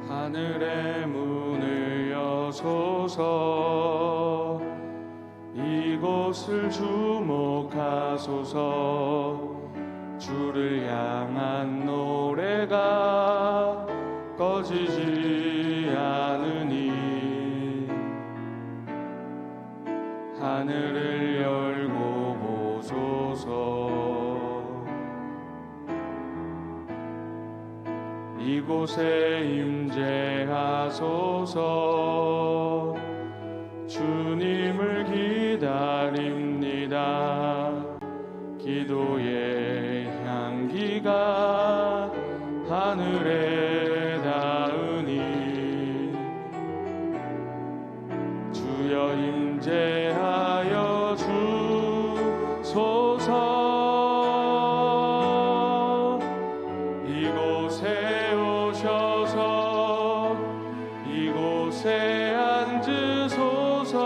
하늘의 문을 여소서. 이곳을 주목하소서. 주를 향한 노래가 꺼지지 않으니 하늘을 열고 보소서. 이곳에 임재하소서. 주님을 기다립니다. 기도의 향기가 하늘에 닿으니 주여 임재하여 주소서. 이곳에 오셔서 이곳에 앉으소서.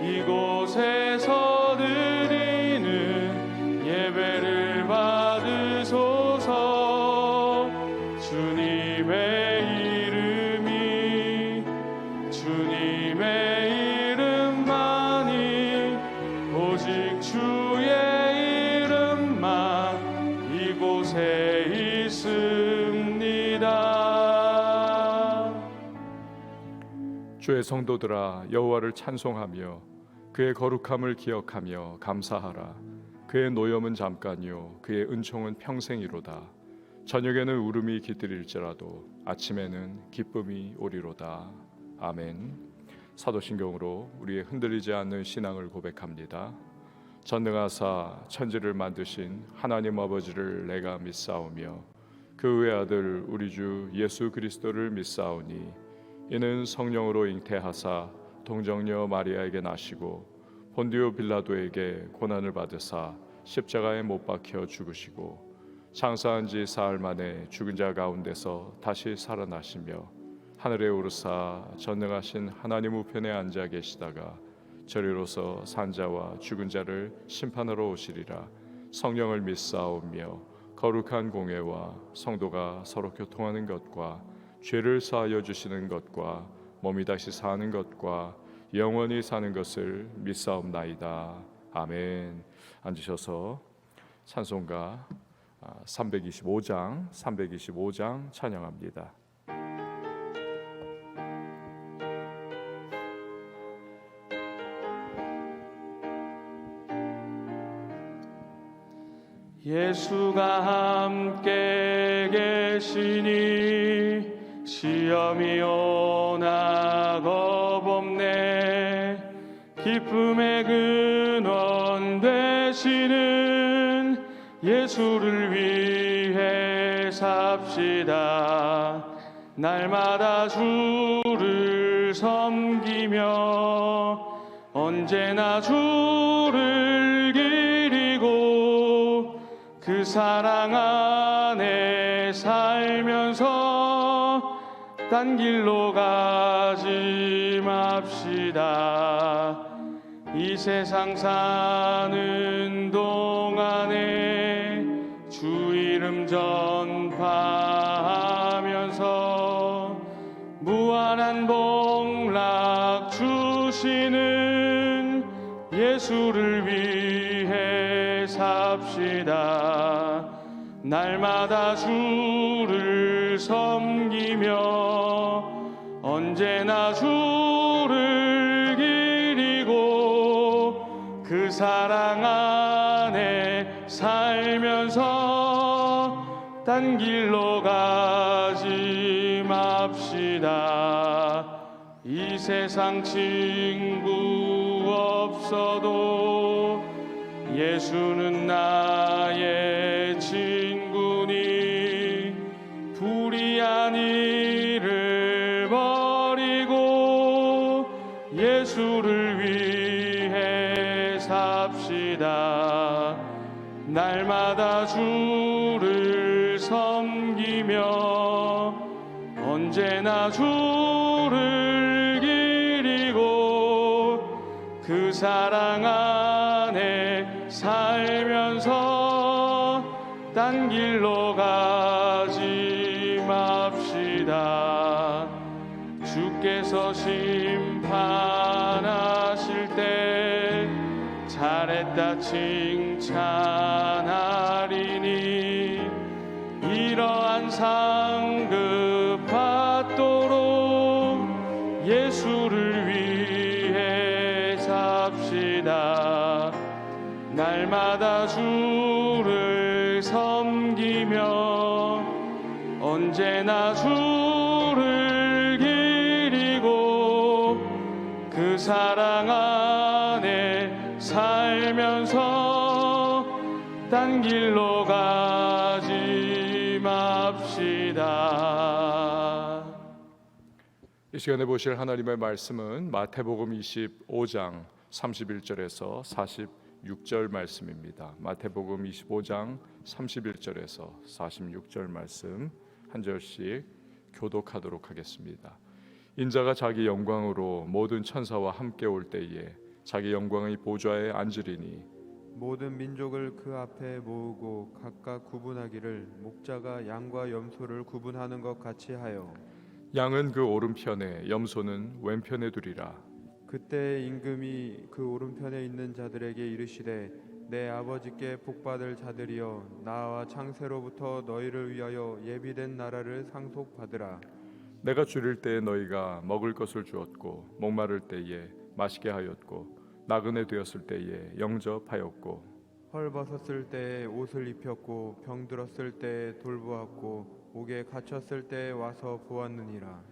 이곳에서 드리는 예배를 받으소서. 주님의 이름만이 오직 주의 이름만 이곳에 있습니다. 주의 성도들아, 여호와를 찬송하며 그의 거룩함을 기억하며 감사하라. 그의 노염은 잠깐이요 그의 은총은 평생이로다. 저녁에는 울음이 깃들일지라도 아침에는 기쁨이 오리로다. 아멘. 사도신경으로 우리의 흔들리지 않는 신앙을 고백합니다. 전능하사 천지를 만드신 하나님 아버지를 내가 믿사오며 그 외아들 우리 주 예수 그리스도를 믿사오니 이는 성령으로 잉태하사 동정녀 마리아에게 나시고 본디오 빌라도에게 고난을 받으사 십자가에 못 박혀 죽으시고 장사한 지 사흘 만에 죽은 자 가운데서 다시 살아나시며 하늘에 오르사 전능하신 하나님 우편에 앉아 계시다가 저리로서 산자와 죽은 자를 심판하러 오시리라. 성령을 믿사오며 거룩한 공회와 성도가 서로 교통하는 것과 죄를 사하여 주시는 것과 몸이 다시 사는 것과 영원히 사는 것을 믿사옵나이다. 아멘. 앉으셔서 찬송가 325장 찬양합니다. 예수가 함께 계시니 시험이 오나 겁없네. 기쁨의 근원 되시는 예수를 위해 삽시다. 날마다 주를 섬기며 언제나 주를 기리고 그 사랑 안에 살면서 딴 길로 가지 맙시다. 이 세상 사는 동안에 주 이름 전파하면서 무한한 복락 주시는 예수를 위해 삽시다. 날마다 주를 섬기며 언제나 주를 기리고 그 사랑 안에 살면서 딴 길로 가지 맙시다. 이 세상 친구 없어도 예수는 나의 친구니 불의한 일을 버리고 예수를 위해 삽시다. 날마다 주를 섬기며 언제나 주를 기리고 그 사랑 안에 살면서 딴 길로 가지 맙시다. 주께서 심판하실 때 잘했다 칭찬하리니 이러한 상급 받도록 예수를 위해 삽시다. 날마다 주를 섬기며 언제나 주를 기리고 그 사랑 안에 살면서 딴 길로 가지 맙시다. 이 시간에 보실 하나님의 말씀은 마태복음 25장 31절에서 46절 말씀입니다. 마태복음 25장 31절에서 46절 말씀 한 절씩 교독하도록 하겠습니다. 인자가 자기 영광으로 모든 천사와 함께 올 때에 자기 영광의 보좌에 앉으리니 모든 민족을 그 앞에 모으고 각각 구분하기를 목자가 양과 염소를 구분하는 것 같이 하여 양은 그 오른편에 염소는 왼편에 두리라. 그때 임금이 그 오른편에 있는 자들에게 이르시되 내 아버지께 복받을 자들이여 나와 창세로부터 너희를 위하여 예비된 나라를 상속받으라. 내가 줄일 때에 너희가 먹을 것을 주었고 목마를 때에 마시게 하였고 나그네 되었을 때에 영접하였고 헐벗었을 때에 옷을 입혔고 병들었을 때에 돌보았고 옥에 갇혔을 때에 와서 보았느니라.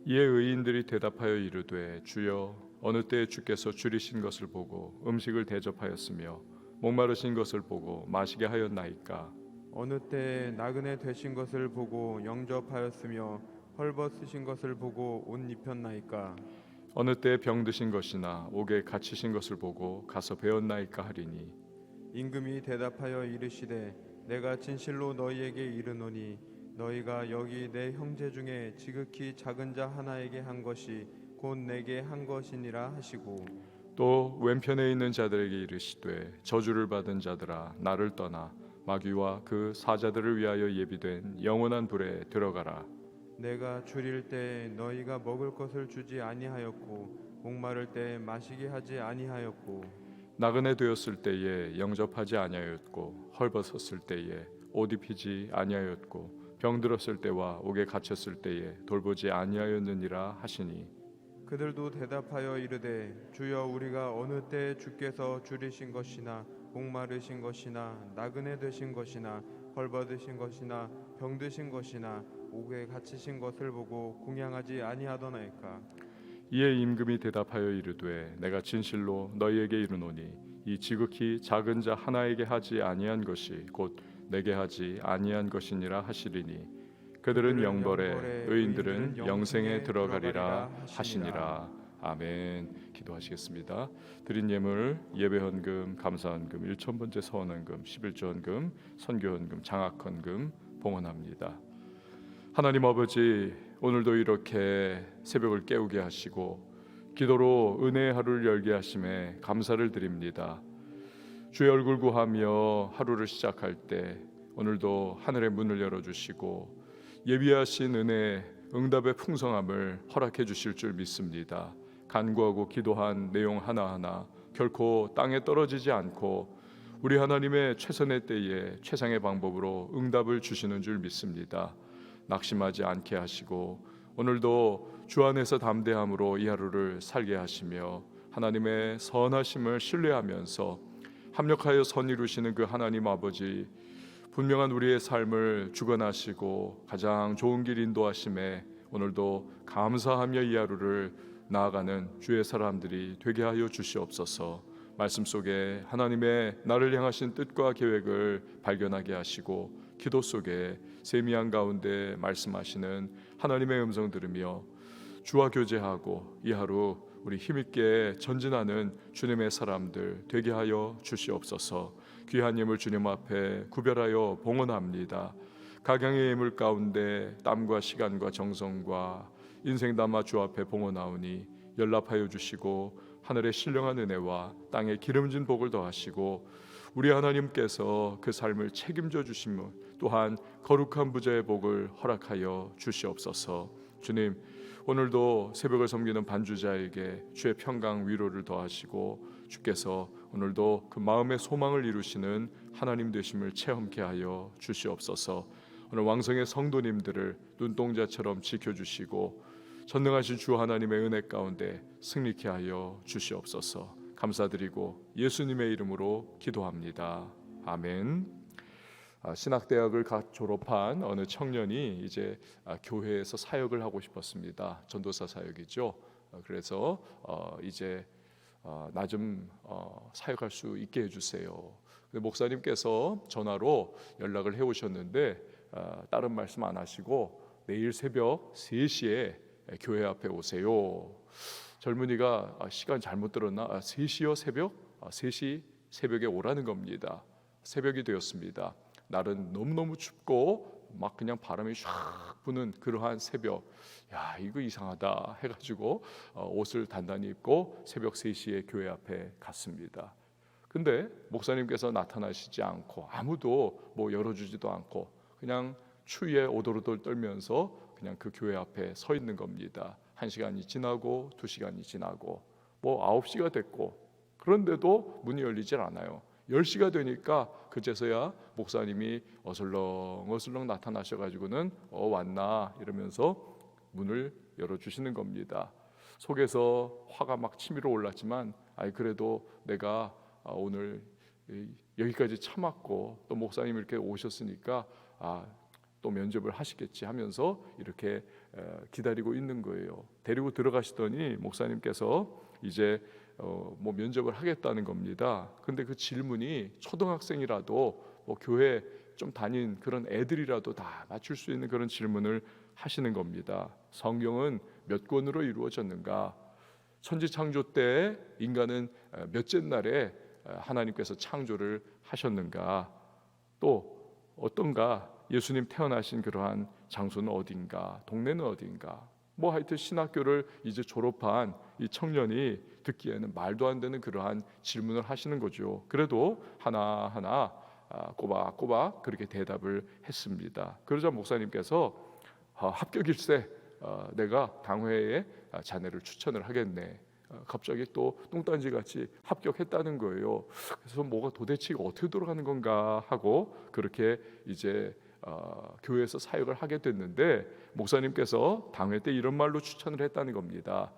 이에 의인들이 대답하여 이르되 주여 어느 때에 주께서 줄이신 것을 보고 음식을 대접하였으며 목마르신 것을 보고 마시게 하였나이까. 어느 때에 나그네 되신 것을 보고 영접하였으며 헐벗으신 것을 보고 옷 입혔나이까. 어느 때에 병드신 것이나 옥에 갇히신 것을 보고 가서 배웠나이까 하리니 임금이 대답하여 이르시되 내가 진실로 너희에게 이르노니 너희가 여기 내 형제 중에 지극히 작은 자 하나에게 한 것이 곧 내게 한 것이니라 하시고 또 왼편에 있는 자들에게 이르시되 저주를 받은 자들아 나를 떠나 마귀와 그 사자들을 위하여 예비된 영원한 불에 들어가라. 내가 줄일 때 너희가 먹을 것을 주지 아니하였고 목마를 때 마시게 하지 아니하였고 나그네 되었을 때에 영접하지 아니하였고 헐벗었을 때에 옷 입히지 아니하였고 병들었을 때와 옥에 갇혔을 때에 돌보지 아니하였느니라 하시니 그들도 대답하여 이르되 주여 우리가 어느 때 주께서 줄이신 것이나 목마르신 것이나 나그네 되신 것이나 헐벗으신 것이나 병드신 것이나 옥에 갇히신 것을 보고 공양하지 아니하더나이까. 이에 임금이 대답하여 이르되 내가 진실로 너희에게 이르노니 이 지극히 작은 자 하나에게 하지 아니한 것이 곧 내게 하지 아니한 것이니라 하시리니 그들은 영벌에 의인들은 영생에 들어가리라 하시니라. 아멘. 기도하시겠습니다. 드린 예물 예배헌금 감사헌금 1,000번째 서원헌금 11조헌금 선교헌금 장학헌금 봉헌합니다. 하나님 아버지 오늘도 이렇게 새벽을 깨우게 하시고 기도로 은혜의 하루를 열게 하심에 감사를 드립니다. 주의 얼굴 구하며 하루를 시작할 때 오늘도 하늘의 문을 열어주시고 예비하신 은혜 응답의 풍성함을 허락해 주실 줄 믿습니다. 간구하고 기도한 내용 하나하나 결코 땅에 떨어지지 않고 우리 하나님의 최선의 때에 최상의 방법으로 응답을 주시는 줄 믿습니다. 낙심하지 않게 하시고 오늘도 주 안에서 담대함으로 이 하루를 살게 하시며 하나님의 선하심을 신뢰하면서 합력하여 선 이루시는 그 하나님 아버지 분명한 우리의 삶을 주관하시고 가장 좋은 길 인도하심에 오늘도 감사하며 이 하루를 나아가는 주의 사람들이 되게 하여 주시옵소서. 말씀 속에 하나님의 나를 향하신 뜻과 계획을 발견하게 하시고 기도 속에 세미한 가운데 말씀하시는 하나님의 음성 들으며 주와 교제하고 이 하루 우리 힘있게 전진하는 주님의 사람들 되게 하여 주시옵소서. 귀한 예물 주님 앞에 구별하여 봉헌합니다. 각양의 예물 가운데 땀과 시간과 정성과 인생 담아 주 앞에 봉헌하오니 연락하여 주시고 하늘의 신령한 은혜와 땅의 기름진 복을 더하시고 우리 하나님께서 그 삶을 책임져 주시며 또한 거룩한 부자의 복을 허락하여 주시옵소서. 주님, 오늘도 새벽을 섬기는 반주자에게 주의 평강 위로를 더하시고 주께서 오늘도 그 마음의 소망을 이루시는 하나님 되심을 체험케 하여 주시옵소서. 오늘 왕성의 성도님들을 눈동자처럼 지켜주시고 전능하신 주 하나님의 은혜 가운데 승리케 하여 주시옵소서. 감사드리고 예수님의 이름으로 기도합니다. 아멘. 신학대학을 갓 졸업한 어느 청년이 이제 교회에서 사역을 하고 싶었습니다. 전도사 사역이죠. 그래서 이제 나 좀 사역할 수 있게 해주세요. 근데 목사님께서 전화로 연락을 해오셨는데 다른 말씀 안 하시고 내일 새벽 3시에 교회 앞에 오세요. 젊은이가 시간 잘못 들었나? 3시요 새벽? 3시 새벽에 오라는 겁니다. 새벽이 되었습니다. 날은 너무너무 춥고 막 그냥 바람이 샥 부는 그러한 새벽. 야, 이거 이상하다 해가지고 옷을 단단히 입고 새벽 3시에 교회 앞에 갔습니다. 근데 목사님께서 나타나시지 않고 아무도 뭐 열어주지도 않고 그냥 추위에 오돌오돌 떨면서 그냥 그 교회 앞에 서 있는 겁니다. 1시간이 지나고 2시간이 지나고 뭐 9시가 됐고 그런데도 문이 열리질 않아요. 10시가 되니까 그제서야 목사님이 어슬렁어슬렁 나타나셔가지고는 왔나 이러면서 문을 열어주시는 겁니다. 속에서 화가 막 치밀어 올랐지만 그래도 내가 오늘 여기까지 참았고 또 목사님 이렇게 오셨으니까 또 면접을 하시겠지 하면서 이렇게 기다리고 있는 거예요. 데리고 들어가시더니 목사님께서 이제 뭐 면접을 하겠다는 겁니다. 근데 그 질문이 초등학생이라도 뭐 교회 좀 다닌 그런 애들이라도 다 맞출 수 있는 그런 질문을 하시는 겁니다. 성경은 몇 권으로 이루어졌는가? 천지창조 때 인간은 몇째 날에 하나님께서 창조를 하셨는가? 또 어떤가? 예수님 태어나신 그러한 장소는 어딘가? 동네는 어딘가? 뭐 하여튼 신학교를 이제 졸업한 이 청년이 듣기에는 말도 안 되는 그러한 질문을 하시는 거죠. 그래도 하나하나 꼬박꼬박 그렇게 대답을 했습니다. 그러자 목사님께서 합격일세 내가 당회에 자네를 추천을 하겠네. 갑자기 또 똥단지같이 합격했다는 거예요. 그래서 뭐가 도대체 어떻게 돌아가는 건가 하고 그렇게 이제 교회에서 사역을 하게 됐는데 목사님께서 당회 때 이런 말로 추천을 했다는 겁니다.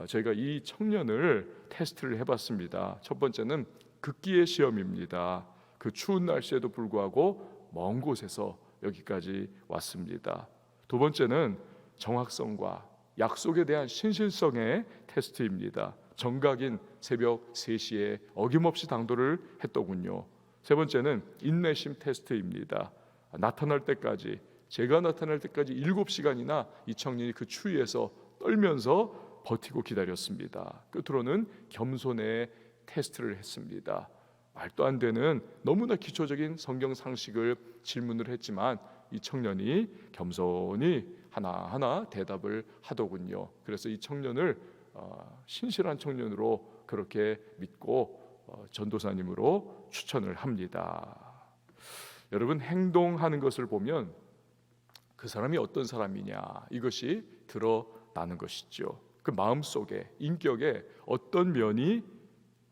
저희가 이 청년을 테스트를 해봤습니다. 첫 번째는 극기의 시험입니다. 그 추운 날씨에도 불구하고 먼 곳에서 여기까지 왔습니다. 두 번째는 정확성과 약속에 대한 신실성의 테스트입니다. 정각인 새벽 3시에 어김없이 당도를 했더군요. 세 번째는 인내심 테스트입니다. 나타날 때까지 제가 나타날 때까지 7시간이나 이 청년이 그 추위에서 떨면서 버티고 기다렸습니다. 끝으로는 겸손의 테스트를 했습니다. 말도 안 되는 너무나 기초적인 성경 상식을 질문을 했지만 이 청년이 겸손히 하나하나 대답을 하더군요. 그래서 이 청년을 신실한 청년으로 그렇게 믿고 전도사님으로 추천을 합니다. 여러분, 행동하는 것을 보면 그 사람이 어떤 사람이냐 이것이 드러나는 것이죠. 그 마음속에 인격에 어떤 면이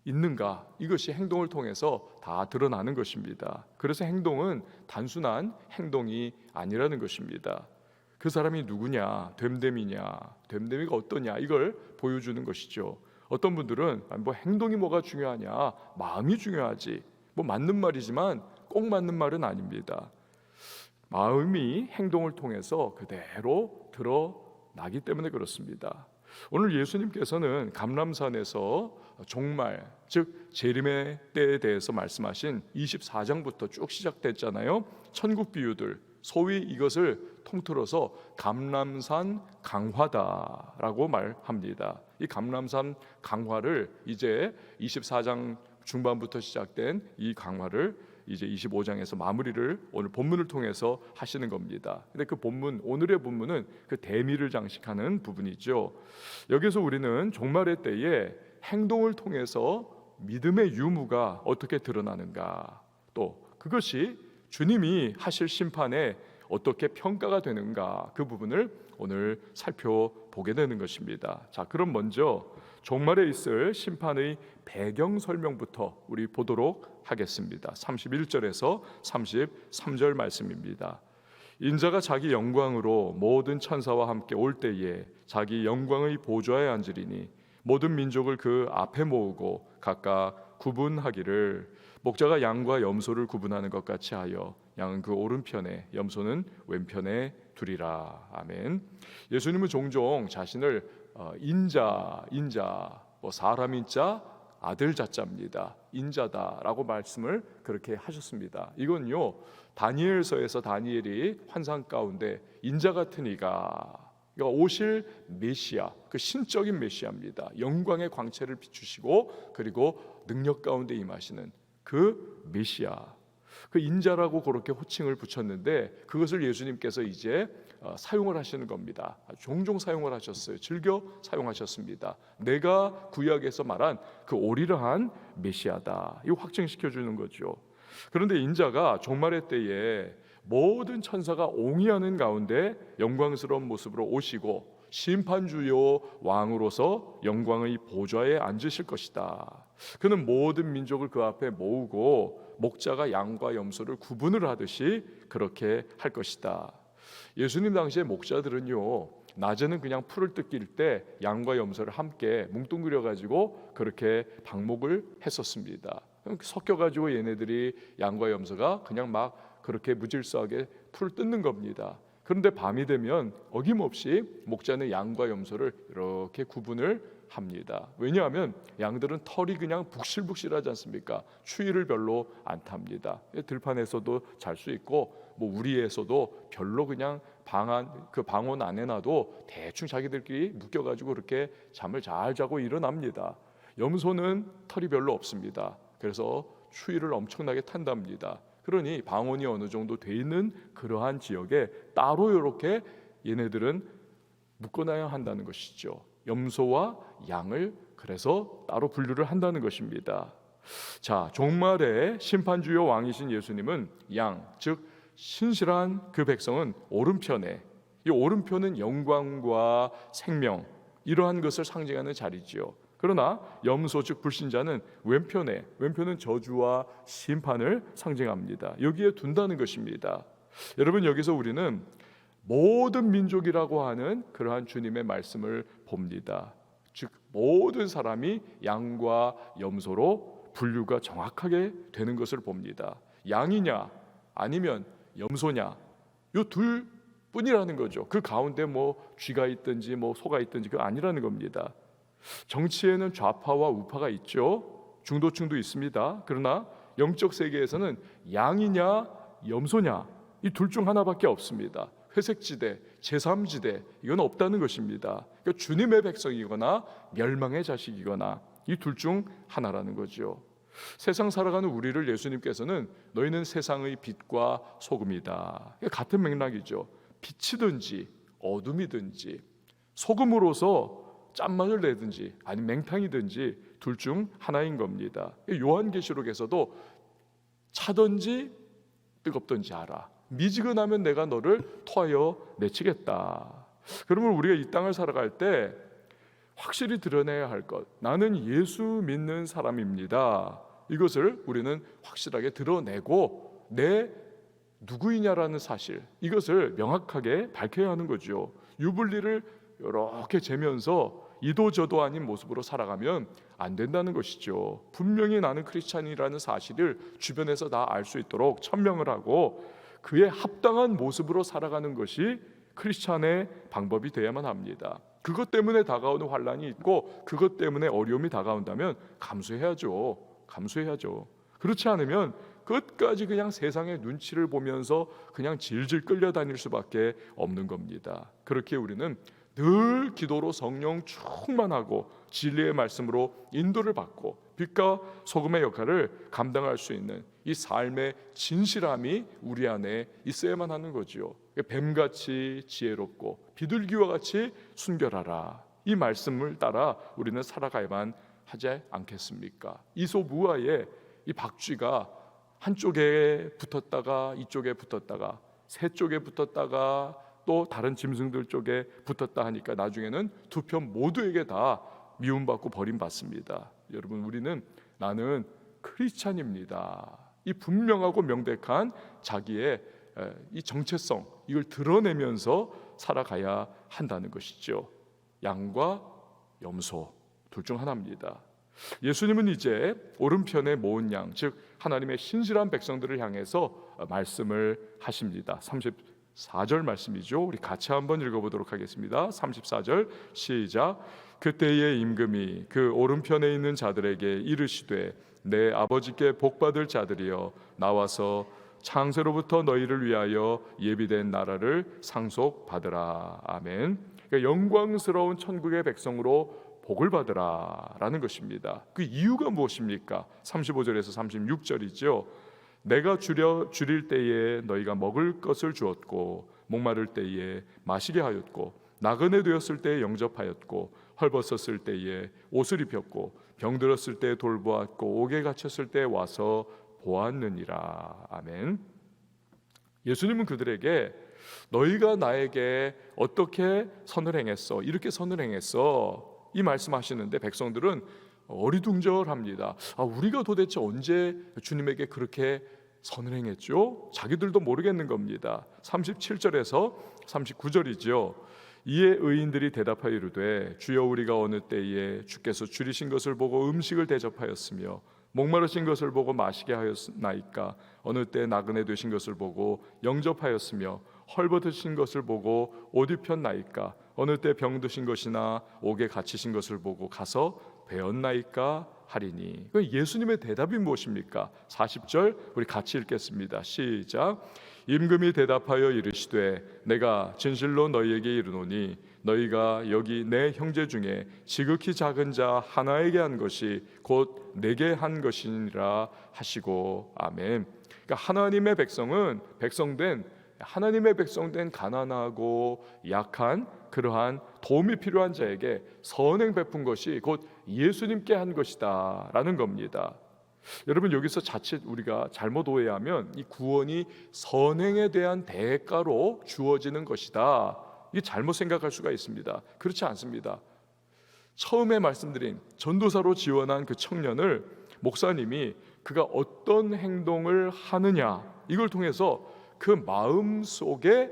있는가 이것이 행동을 통해서 다 드러나는 것입니다. 그래서 행동은 단순한 행동이 아니라는 것입니다. 그 사람이 누구냐, 됨됨이냐, 됨됨이가 어떠냐 이걸 보여주는 것이죠. 어떤 분들은 뭐 행동이 뭐가 중요하냐, 마음이 중요하지. 뭐 맞는 말이지만 꼭 맞는 말은 아닙니다. 마음이 행동을 통해서 그대로 드러나기 때문에 그렇습니다. 오늘 예수님께서는 감람산에서 종말, 즉 재림의 때에 대해서 말씀하신 24장부터 쭉 시작됐잖아요. 천국 비유들, 소위 이것을 통틀어서 감람산 강화다라고 말합니다. 이 감람산 강화를 이제 24장 중반부터 시작된 이 강화를 이제 25장에서 마무리를 오늘 본문을 통해서 하시는 겁니다. 근데 그 본문, 오늘의 본문은 그 대미를 장식하는 부분이죠. 여기서 우리는 종말의 때에 행동을 통해서 믿음의 유무가 어떻게 드러나는가, 또 그것이 주님이 하실 심판에 어떻게 평가가 되는가, 그 부분을 오늘 살펴보게 되는 것입니다. 자, 그럼 먼저 종말에 있을 심판의 배경 설명부터 우리 보도록 하겠습니다. 31절에서 33절 말씀입니다. 인자가 자기 영광으로 모든 천사와 함께 올 때에 자기 영광의 보좌에 앉으리니 모든 민족을 그 앞에 모으고 각각 구분하기를 목자가 양과 염소를 구분하는 것 같이 하여 양은 그 오른편에 염소는 왼편에 두리라. 아멘. 예수님은 종종 자신을 인자, 뭐 사람 인자, 아들 자자입니다. 인자다라고 말씀을 그렇게 하셨습니다. 이건요, 다니엘서에서 다니엘이 환상 가운데 인자 같은 이가 오실 메시아, 그 신적인 메시아입니다. 영광의 광채를 비추시고 그리고 능력 가운데 임하시는 그 메시아, 그 인자라고 그렇게 호칭을 붙였는데 그것을 예수님께서 이제 사용을 하시는 겁니다. 종종 사용을 하셨어요. 즐겨 사용하셨습니다. 내가 구약에서 말한 그 오리라한 메시아다, 이거 확증시켜 주는 거죠. 그런데 인자가 종말의 때에 모든 천사가 옹이하는 가운데 영광스러운 모습으로 오시고 심판주요 왕으로서 영광의 보좌에 앉으실 것이다. 그는 모든 민족을 그 앞에 모으고 목자가 양과 염소를 구분을 하듯이 그렇게 할 것이다. 예수님 당시에 목자들은요, 낮에는 그냥 풀을 뜯길 때 양과 염소를 함께 뭉뚱그려 가지고 그렇게 방목을 했었습니다. 섞여 가지고 얘네들이 양과 염소가 그냥 막 그렇게 무질서하게 풀을 뜯는 겁니다. 그런데 밤이 되면 어김없이 목자는 양과 염소를 이렇게 구분을 합니다. 왜냐하면 양들은 털이 그냥 북실북실하지 않습니까? 추위를 별로 안 탑니다. 들판에서도 잘 수 있고 뭐 우리에서도 별로 그냥 그 방원 안에 놔도 대충 자기들끼리 묶여가지고 그렇게 잠을 잘 자고 일어납니다. 염소는 털이 별로 없습니다. 그래서 추위를 엄청나게 탄답니다. 그러니 방온이 어느 정도 돼 있는 그러한 지역에 따로 이렇게 얘네들은 묶어놔야 한다는 것이죠. 염소와 양을 그래서 따로 분류를 한다는 것입니다. 자, 종말의 심판주요 왕이신 예수님은 양, 즉 신실한 그 백성은 오른편에, 이 오른편은 영광과 생명, 이러한 것을 상징하는 자리지요. 그러나 염소 즉 불신자는 왼편은 저주와 심판을 상징합니다. 여기에 둔다는 것입니다. 여러분, 여기서 우리는 모든 민족이라고 하는 그러한 주님의 말씀을 봅니다. 즉 모든 사람이 양과 염소로 분류가 정확하게 되는 것을 봅니다. 양이냐 아니면 염소냐, 이 둘 뿐이라는 거죠. 그 가운데 뭐 쥐가 있든지 뭐 소가 있든지 그거 아니라는 겁니다. 정치에는 좌파와 우파가 있죠. 중도층도 있습니다. 그러나 영적 세계에서는 양이냐 염소냐, 이 둘 중 하나밖에 없습니다. 회색지대, 제3지대, 이건 없다는 것입니다. 그러니까 주님의 백성이거나 멸망의 자식이거나 이 둘 중 하나라는 거죠. 세상 살아가는 우리를 예수님께서는 너희는 세상의 빛과 소금이다, 같은 맥락이죠. 빛이든지 어둠이든지 소금으로서 짠맛을 내든지 아니면 맹탕이든지 둘 중 하나인 겁니다. 요한계시록에서도 차든지 뜨겁든지 알아, 미지근하면 내가 너를 토하여 내치겠다. 그러면 우리가 이 땅을 살아갈 때 확실히 드러내야 할 것, 나는 예수 믿는 사람입니다. 이것을 우리는 확실하게 드러내고 내 누구이냐라는 사실, 이것을 명확하게 밝혀야 하는 거죠. 유불리를 이렇게 재면서 이도저도 아닌 모습으로 살아가면 안 된다는 것이죠. 분명히 나는 크리스찬이라는 사실을 주변에서 다 알 수 있도록 천명을 하고 그에 합당한 모습으로 살아가는 것이 크리스찬의 방법이 되어야만 합니다. 그것 때문에 다가오는 환난이 있고 그것 때문에 어려움이 다가온다면 감수해야죠. 그렇지 않으면 끝까지 그냥 세상의 눈치를 보면서 그냥 질질 끌려다닐 수밖에 없는 겁니다. 그렇게 우리는 늘 기도로 성령 충만하고 진리의 말씀으로 인도를 받고 빛과 소금의 역할을 감당할 수 있는 이 삶의 진실함이 우리 안에 있어야만 하는 거지요. 뱀같이 지혜롭고 비둘기와 같이 순결하라, 이 말씀을 따라 우리는 살아가야만 하지 않겠습니까? 이소무화의 이 박쥐가 한쪽에 붙었다가 이쪽에 붙었다가 새 쪽에 붙었다가 또 다른 짐승들 쪽에 붙었다 하니까 나중에는 두 편 모두에게 다 미움받고 버림받습니다. 여러분, 나는 크리스찬입니다. 이 분명하고 명백한 자기의 이 정체성, 이걸 드러내면서 살아가야 한다는 것이죠. 양과 염소 둘 중 하나입니다. 예수님은 이제 오른편에 모은 양, 즉 하나님의 신실한 백성들을 향해서 말씀을 하십니다. 34절 말씀이죠. 우리 같이 한번 읽어보도록 하겠습니다. 34절 시작. 그때의 임금이 그 오른편에 있는 자들에게 이르시되 내 아버지께 복받을 자들이여 나와서 창세로부터 너희를 위하여 예비된 나라를 상속받으라. 아멘. 그러니까 영광스러운 천국의 백성으로 복을 받으라 라는 것입니다. 그 이유가 무엇입니까? 35절에서 36절이죠. 내가 줄일 때에 너희가 먹을 것을 주었고 목마를 때에 마시게 하였고 나그네 되었을 때에 영접하였고 헐벗었을 때에 옷을 입혔고 병들었을 때에 돌보았고 옥에 갇혔을 때에 와서 보았느니라. 아멘. 예수님은 그들에게 너희가 나에게 어떻게 선을 행했어? 이렇게 선을 행했어. 이 말씀하시는데 백성들은 어리둥절합니다. 우리가 도대체 언제 주님에게 그렇게 선을 행했죠? 자기들도 모르겠는 겁니다. 37절에서 39절이죠. 이에 의인들이 대답하여 이르되 주여 우리가 어느 때에 주께서 줄이신 것을 보고 음식을 대접하였으며 목마르신 것을 보고 마시게 하였나이까? 어느 때 나그네 되신 것을 보고 영접하였으며 헐벗으신 것을 보고 옷 입혔나이까? 어느 때 병드신 것이나 옥에 갇히신 것을 보고 가서 배웠나이까? 하리니. 예수님의 대답이 무엇입니까? 40절 우리 같이 읽겠습니다. 시작. 임금이 대답하여 이르시되 내가 진실로 너희에게 이르노니 너희가 여기 내 형제 중에 지극히 작은 자 하나에게 한 것이 곧 내게 한 것이니라 하시고. 아멘. 그러니까 하나님의 백성된 가난하고 약한 그러한 도움이 필요한 자에게 선행 베푼 것이 곧 예수님께 한 것이다 라는 겁니다. 여러분, 여기서 자칫 우리가 잘못 오해하면 이 구원이 선행에 대한 대가로 주어지는 것이다, 이게 잘못 생각할 수가 있습니다. 그렇지 않습니다. 처음에 말씀드린 전도사로 지원한 그 청년을 목사님이 그가 어떤 행동을 하느냐, 이걸 통해서 그 마음 속에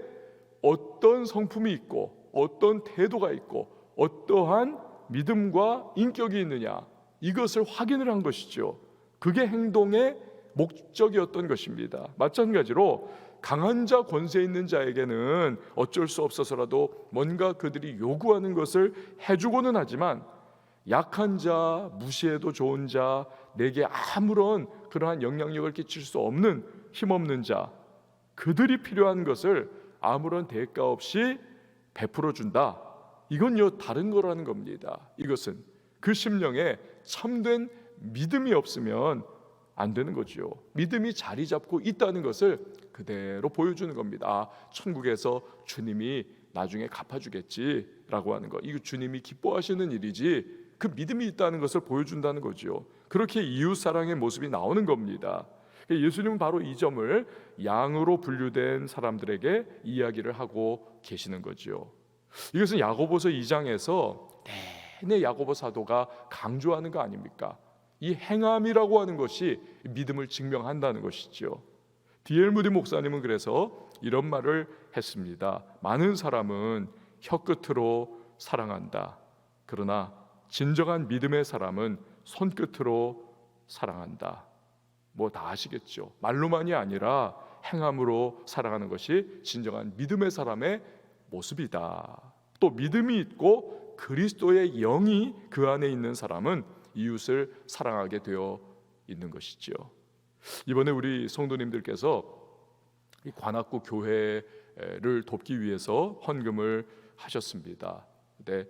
어떤 성품이 있고 어떤 태도가 있고 어떠한 믿음과 인격이 있느냐, 이것을 확인을 한 것이죠. 그게 행동의 목적이었던 것입니다. 마찬가지로 강한 자, 권세 있는 자에게는 어쩔 수 없어서라도 뭔가 그들이 요구하는 것을 해주고는 하지만 약한 자, 무시해도 좋은 자, 내게 아무런 그러한 영향력을 끼칠 수 없는 힘없는 자, 그들이 필요한 것을 아무런 대가 없이 베풀어 준다. 이건요 다른 거라는 겁니다. 이것은 그 심령에 참된 믿음이 없으면 안 되는 거죠. 믿음이 자리 잡고 있다는 것을 그대로 보여주는 겁니다. 천국에서 주님이 나중에 갚아주겠지라고 하는 거, 이거 주님이 기뻐하시는 일이지, 그 믿음이 있다는 것을 보여준다는 거죠. 그렇게 이웃사랑의 모습이 나오는 겁니다. 예수님은 바로 이 점을 양으로 분류된 사람들에게 이야기를 하고 계시는 거죠. 이것은 야고보서 2장에서 내내 야고보 사도가 강조하는 거 아닙니까? 이 행함이라고 하는 것이 믿음을 증명한다는 것이죠. D.L. 무디 목사님은 그래서 이런 말을 했습니다. 많은 사람은 혀끝으로 사랑한다. 그러나 진정한 믿음의 사람은 손끝으로 사랑한다. 뭐 다 아시겠죠. 말로만이 아니라 행함으로 사랑하는 것이 진정한 믿음의 사람의 모습이다. 또 믿음이 있고 그리스도의 영이 그 안에 있는 사람은 이웃을 사랑하게 되어 있는 것이죠. 이번에 우리 성도님들께서 이 관악구 교회를 돕기 위해서 헌금을 하셨습니다. 근데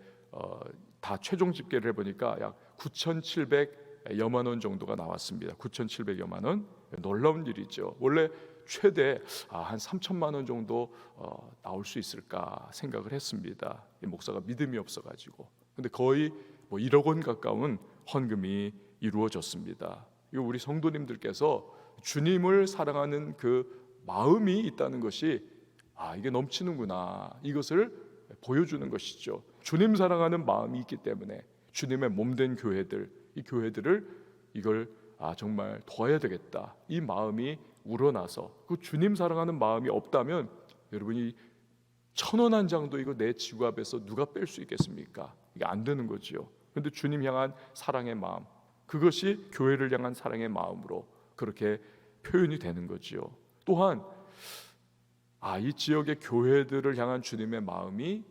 다 최종 집계를 해보니까 약 9,700여만 원 정도가 나왔습니다. 9,700여만 원, 놀라운 일이죠. 원래 최대 한 3천만 원 정도 나올 수 있을까 생각을 했습니다. 이 목사가 믿음이 없어가지고. 근데 거의 1억 원 가까운 헌금이 이루어졌습니다. 이거 우리 성도님들께서 주님을 사랑하는 그 마음이 있다는 것이 이게 넘치는구나, 이것을 보여주는 것이죠. 주님 사랑하는 마음이 있기 때문에 주님의 몸된 교회들, 이 교회들을 이걸 정말 도와야 되겠다, 이 마음이 우러나서, 그 주님 사랑하는 마음이 없다면 여러분이 1,000원 한 장도 이거 내 지갑에서 누가 뺄 수 있겠습니까? 이게 안 되는 거지요. 그런데 주님 향한 사랑의 마음, 그것이 교회를 향한 사랑의 마음으로 그렇게 표현이 되는 거지요. 또한 이 지역의 교회들을 향한 주님의 마음이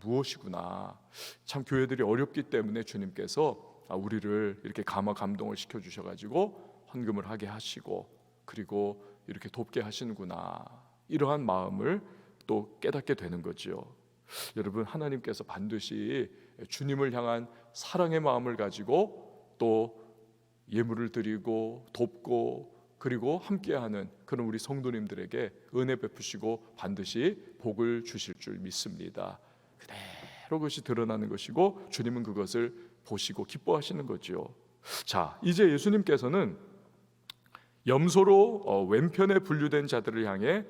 무엇이구나. 참 교회들이 어렵기 때문에 주님께서 우리를 이렇게 감동을 시켜주셔가지고 헌금을 하게 하시고 그리고 이렇게 돕게 하시는구나, 이러한 마음을 또 깨닫게 되는 거지요. 여러분, 하나님께서 반드시 주님을 향한 사랑의 마음을 가지고 또 예물을 드리고 돕고 그리고 함께하는 그런 우리 성도님들에게 은혜 베푸시고 반드시 복을 주실 줄 믿습니다. 그대로 그것이 드러나는 것이고 주님은 그것을 보시고 기뻐하시는 거죠. 자, 이제 예수님께서는 염소로 왼편에 분류된 자들을 향해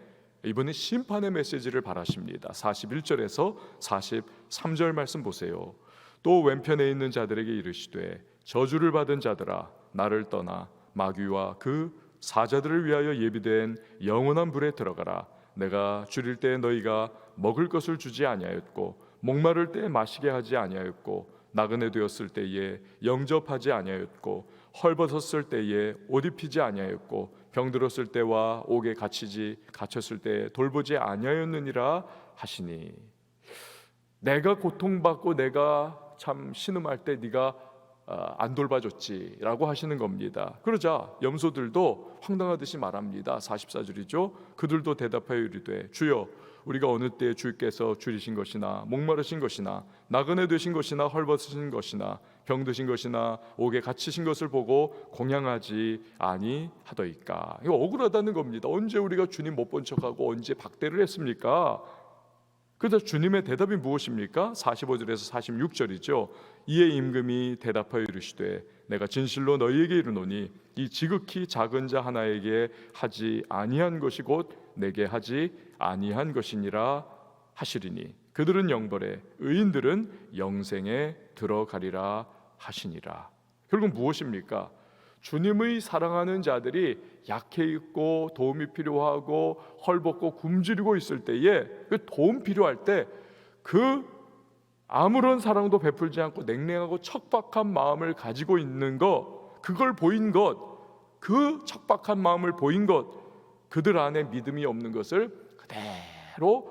이번에 심판의 메시지를 발하십니다. 41절에서 43절 말씀 보세요. 또 왼편에 있는 자들에게 이르시되 저주를 받은 자들아, 나를 떠나 마귀와 그 사자들을 위하여 예비된 영원한 불에 들어가라. 내가 줄일 때 너희가 먹을 것을 주지 아니하였고 목마를 때 마시게 하지 아니하였고 나그네 되었을 때에 영접하지 아니하였고 헐벗었을 때에 옷 입히지 아니하였고 병들었을 때와 옥에 갇혔을 때 돌보지 아니하였느니라 하시니, 내가 고통받고 내가 참 신음할 때 네가 안 돌봐줬지라고 하시는 겁니다. 그러자 염소들도 황당하듯이 말합니다. 44절이죠. 그들도 대답하여 이르되 주여, 우리가 어느 때에 주께서 줄이신 것이나 목마르신 것이나 나그네 되신 것이나 헐벗으신 것이나 병드신 것이나 옥에 갇히신 것을 보고 공양하지 아니하더이까. 이거 억울하다는 겁니다. 언제 우리가 주님 못 본 척하고 언제 박대를 했습니까? 그래서 주님의 대답이 무엇입니까? 45절에서 46절이죠. 이에 임금이 대답하여 이르시되 내가 진실로 너희에게 이르노니 이 지극히 작은 자 하나에게 하지 아니한 것이 곧 내게 하지 아니한 것이니라 하시리니 그들은 영벌에 의인들은 영생에 들어가리라 하시니라. 결국 무엇입니까? 주님의 사랑하는 자들이 약해 있고 도움이 필요하고 헐벗고 굶주리고 있을 때에 그 도움 필요할 때 그 아무런 사랑도 베풀지 않고 냉랭하고 척박한 마음을 가지고 있는 것, 그걸 보인 것, 그 척박한 마음을 보인 것, 그들 안에 믿음이 없는 것을 그대로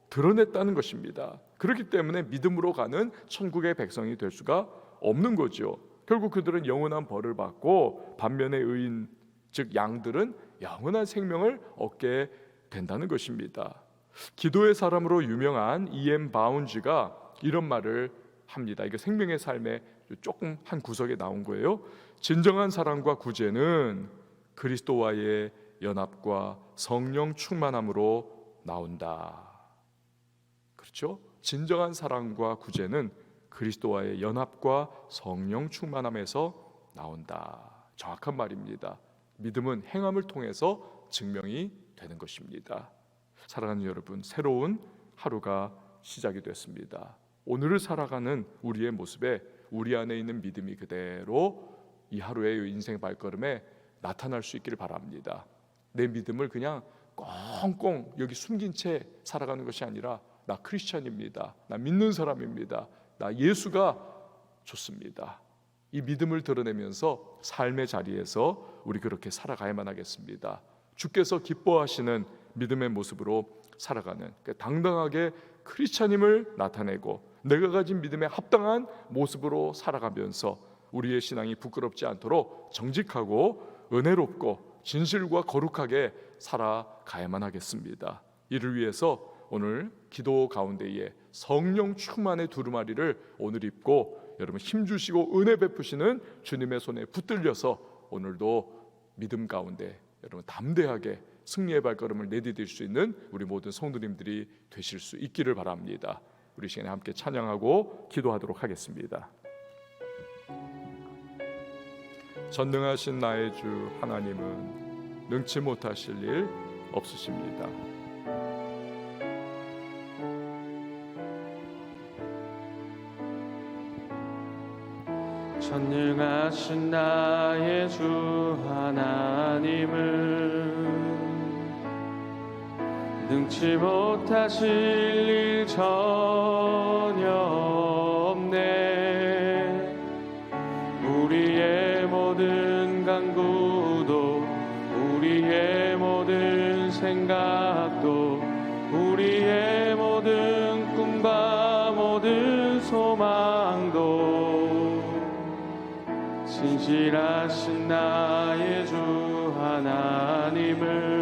드러냈다는 것입니다. 그렇기 때문에 믿음으로 가는 천국의 백성이 될 수가 없는 거죠. 결국 그들은 영원한 벌을 받고 반면에 의인, 즉 양들은 영원한 생명을 얻게 된다는 것입니다. 기도의 사람으로 유명한 E.M. 바운즈가 이런 말을 합니다. 이게 생명의 삶에 조금 한 구석에 나온 거예요. 진정한 사랑과 구제는 그리스도와의 연합과 성령 충만함으로 나온다. 그렇죠? 진정한 사랑과 구제는 그리스도와의 연합과 성령 충만함에서 나온다. 정확한 말입니다. 믿음은 행함을 통해서 증명이 되는 것입니다. 사랑하는 여러분, 새로운 하루가 시작이 됐습니다. 오늘을 살아가는 우리의 모습에 우리 안에 있는 믿음이 그대로 이 하루의 인생 발걸음에 나타날 수 있기를 바랍니다. 내 믿음을 그냥 꽁꽁 여기 숨긴 채 살아가는 것이 아니라 나 크리스찬입니다. 나 믿는 사람입니다. 나 예수가 좋습니다. 이 믿음을 드러내면서 삶의 자리에서 우리 그렇게 살아가야만 하겠습니다. 주께서 기뻐하시는 믿음의 모습으로 살아가는, 당당하게 크리스찬임을 나타내고 내가 가진 믿음에 합당한 모습으로 살아가면서 우리의 신앙이 부끄럽지 않도록 정직하고 은혜롭고 진실과 거룩하게 살아가야만 하겠습니다. 이를 위해서 오늘 기도 가운데에 성령 충만의 두루마리를 오늘 입고 여러분 힘주시고 은혜 베푸시는 주님의 손에 붙들려서 오늘도 믿음 가운데 여러분 담대하게 승리의 발걸음을 내디딜 수 있는 우리 모든 성도님들이 되실 수 있기를 바랍니다. 우리 시간에 함께 찬양하고 기도하도록 하겠습니다. 전능하신 나의 주 하나님은 능치 못하실 일 없으십니다. 전능하신 나의 주 하나님을 능치 못하실 일 전혀 없네. 우리의 모든 간구도 우리의 모든 생각도 우리의 모든 꿈과 모든 소망도 진실하신 나의 주 하나님을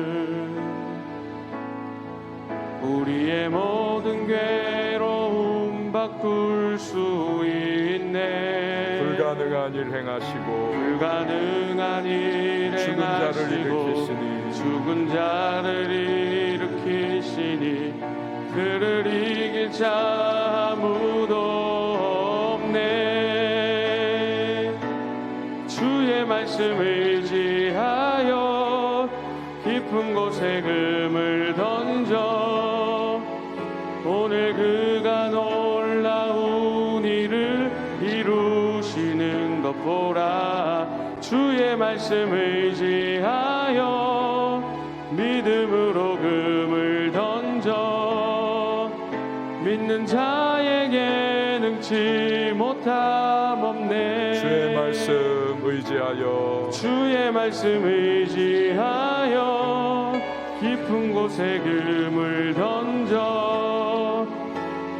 우리의 모든 괴로움 바꿀 수 있네. 불가능한 일 행하시고 불가능한 일 죽은 자를 행하시고 일으키시니 죽은 자를 일으키시니 그를 이길 자 아무도 없네. 주의 말씀 의지하여 깊은 곳에 금을 던져 오늘 그가 놀라운 일을 이루시는 것 보라. 주의 말씀 의지하여 믿음으로 금을 던져 믿는 자에게 능치 못함 없네. 주의 말씀 의지하여 주의 말씀 의지하여 깊은 곳에 금을 던져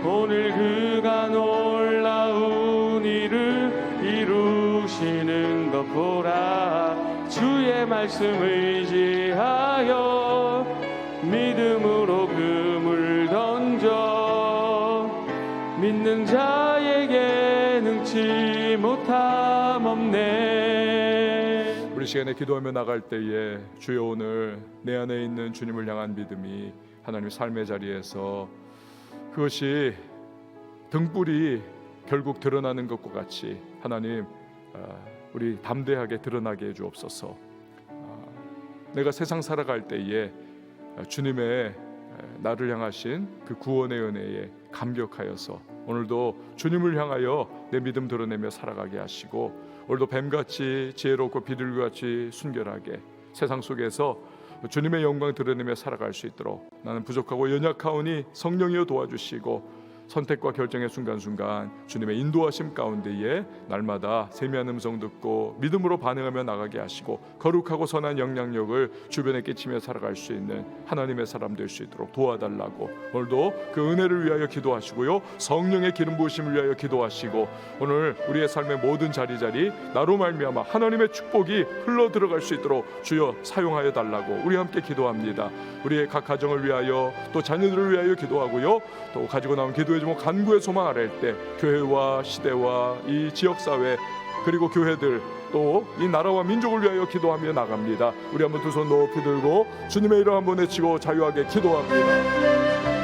오늘 그가 놀라운 일을 이루시는 것 보라. 주의 말씀 의지하여 믿음으로 금을 던져 믿는 자에게 능치 못함 없네. 우리 시간에 기도하며 나갈 때에 주여 오늘 내 안에 있는 주님을 향한 믿음이 하나님 삶의 자리에서 그것이 등불이 결국 드러나는 것과 같이 하나님 우리 담대하게 드러나게 해주옵소서. 내가 세상 살아갈 때에 주님의 나를 향하신 그 구원의 은혜에 감격하여서 오늘도 주님을 향하여 내 믿음 드러내며 살아가게 하시고 오늘도 뱀같이 지혜롭고 비둘기같이 순결하게 세상 속에서 주님의 영광 드러내며 살아갈 수 있도록 나는 부족하고 연약하오니 성령이여 도와주시고 선택과 결정의 순간순간 주님의 인도하심 가운데에 날마다 세미한 음성 듣고 믿음으로 반응하며 나가게 하시고 거룩하고 선한 영향력을 주변에 끼치며 살아갈 수 있는 하나님의 사람 될 수 있도록 도와달라고 오늘도 그 은혜를 위하여 기도하시고요, 성령의 기름 부으심을 위하여 기도하시고 오늘 우리의 삶의 모든 자리자리 나로 말미암아 하나님의 축복이 흘러 들어갈 수 있도록 주여 사용하여 달라고 우리 함께 기도합니다. 우리의 각 가정을 위하여 또 자녀들을 위하여 기도하고요, 또 가지고 나온 기도의 제목 간구의 소망 아랠 때 교회와 시대와 이 지역사회 그리고 교회들 또 이 나라와 민족을 위하여 기도하며 나갑니다. 우리 한번 두 손 높이 들고 주님의 이름 한번 외치고 자유하게 기도합니다.